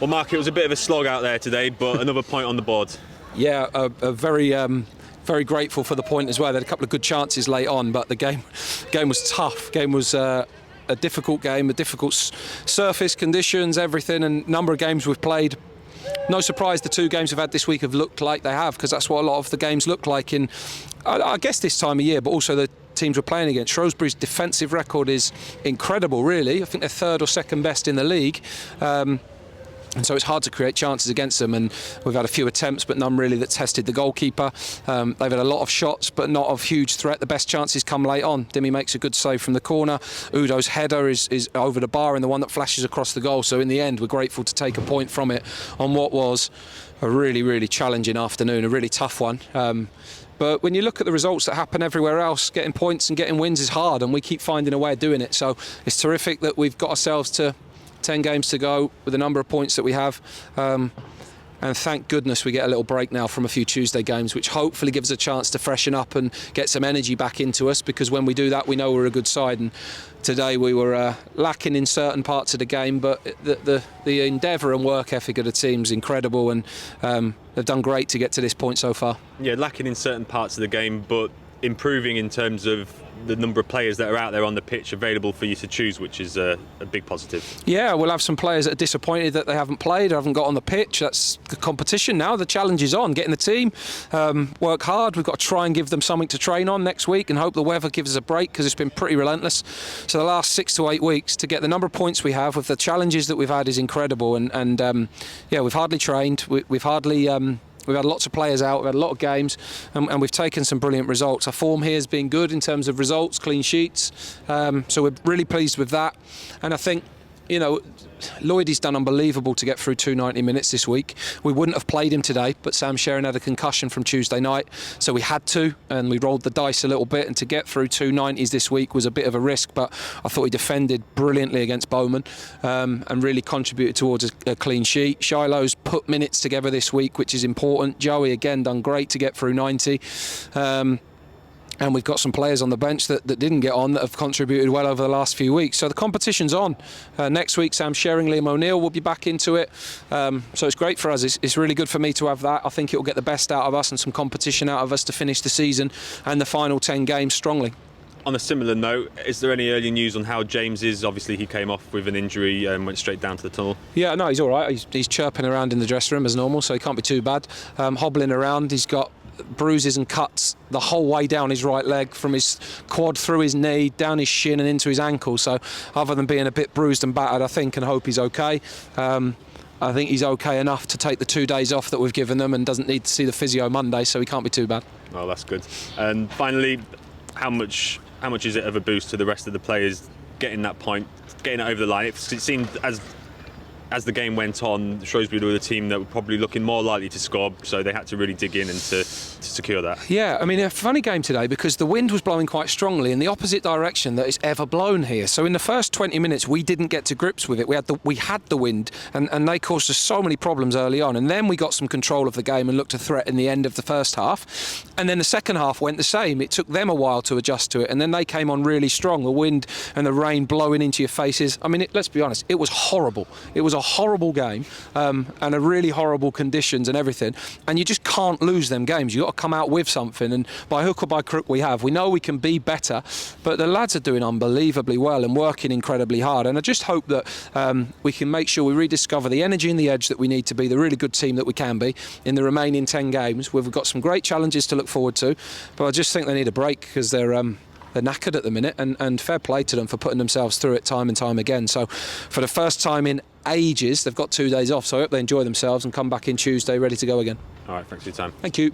Well, Mark, it was a bit of a slog out there today, but another point on the board. Yeah, very grateful for the point as well. They had a couple of good chances late on, but the game was tough. Game was a difficult game, a difficult surface conditions, everything, and number of games we've played. No surprise the two games we've had this week have looked like they have, because that's what a lot of the games look like in, I guess, this time of year, but also the teams we're playing against. Shrewsbury's defensive record is incredible, really. I think they're third or second best in the league. And so it's hard to create chances against them, and we've had a few attempts but none really that tested the goalkeeper. They've had a lot of shots but not of huge threat. The best chances come late on. Dimi makes a good save from the corner. Udo's header is over the bar and the one that flashes across the goal. So in the end we're grateful to take a point from it on what was a really challenging afternoon, a really tough one. But when you look at the results that happen everywhere else, getting points and getting wins is hard, and we keep finding a way of doing it. So it's terrific that we've got ourselves to 10 games to go with the number of points that we have, and thank goodness we get a little break now from a few Tuesday games, which hopefully gives us a chance to freshen up and get some energy back into us, because when we do that we know we're a good side. And today we were lacking in certain parts of the game, but the endeavour and work ethic of the team's incredible, and they've done great to get to this point so far. Yeah, lacking in certain parts of the game, but improving in terms of the number of players that are out there on the pitch available for you to choose, which is a big positive. Yeah, we'll have some players that are disappointed that they haven't played, haven't got on the pitch. That's the competition now. The challenge is on, getting the team, work hard. We've got to try and give them something to train on next week and hope the weather gives us a break, because it's been pretty relentless. So the last 6 to 8 weeks, to get the number of points we have with the challenges that we've had is incredible. And yeah, we've hardly trained. We've hardly... We've had lots of players out, we've had a lot of games, and we've taken some brilliant results. Our form here has been good in terms of results, clean sheets, so we're really pleased with that. And I think, you know, Lloydie's done unbelievable to get through 290 minutes this week. We wouldn't have played him today, but Sam Sharon had a concussion from Tuesday night, so we had to, and we rolled the dice a little bit, and to get through 290s this week was a bit of a risk, but I thought he defended brilliantly against Bowman, and really contributed towards a clean sheet. Shiloh's put minutes together this week, which is important. Joey again done great to get through 90. And we've got some players on the bench that didn't get on that have contributed well over the last few weeks. So the competition's on. Next week, Sam Shering, Liam O'Neill will be back into it. So it's great for us. It's really good for me to have that. I think it will get the best out of us and some competition out of us to finish the season and the final 10 games strongly. On a similar note, is there any early news on how James is? Obviously he came off with an injury and went straight down to the tunnel. Yeah, no, he's all right. He's chirping around in the dressing room as normal, so he can't be too bad. Hobbling around, he's got bruises and cuts the whole way down his right leg, from his quad through his knee, down his shin and into his ankle. So other than being a bit bruised and battered, I think and hope he's okay. I think he's okay enough to take the 2 days off that we've given them, and doesn't need to see the physio Monday, so he can't be too bad. Well, that's good. And finally, how much is it of a boost to the rest of the players getting that point, getting it over the line? It seemed as the game went on, Shrewsbury were the team that were probably looking more likely to score, so they had to really dig in and to secure that. Yeah, I mean, a funny game today, because the wind was blowing quite strongly in the opposite direction that it's ever blown here. So in the first 20 minutes, we didn't get to grips with it. We had the wind, and they caused us so many problems early on. And then we got some control of the game and looked a threat in the end of the first half. And then the second half went the same. It took them a while to adjust to it, and then they came on really strong. The wind and the rain blowing into your faces. I mean, let's be honest, it was horrible. It was a horrible game, and a really horrible conditions and everything, and you just can't lose them games. You've got to come out with something, and by hook or by crook we have. We know we can be better, but the lads are doing unbelievably well and working incredibly hard, and I just hope that we can make sure we rediscover the energy and the edge that we need to be the really good team that we can be in the remaining 10 games. We've got some great challenges to look forward to, but I just think they need a break, because they're knackered at the minute, and fair play to them for putting themselves through it time and time again. So for the first time in ages, they've got 2 days off, so I hope they enjoy themselves and come back in Tuesday ready to go again. All right, thanks for your time. Thank you.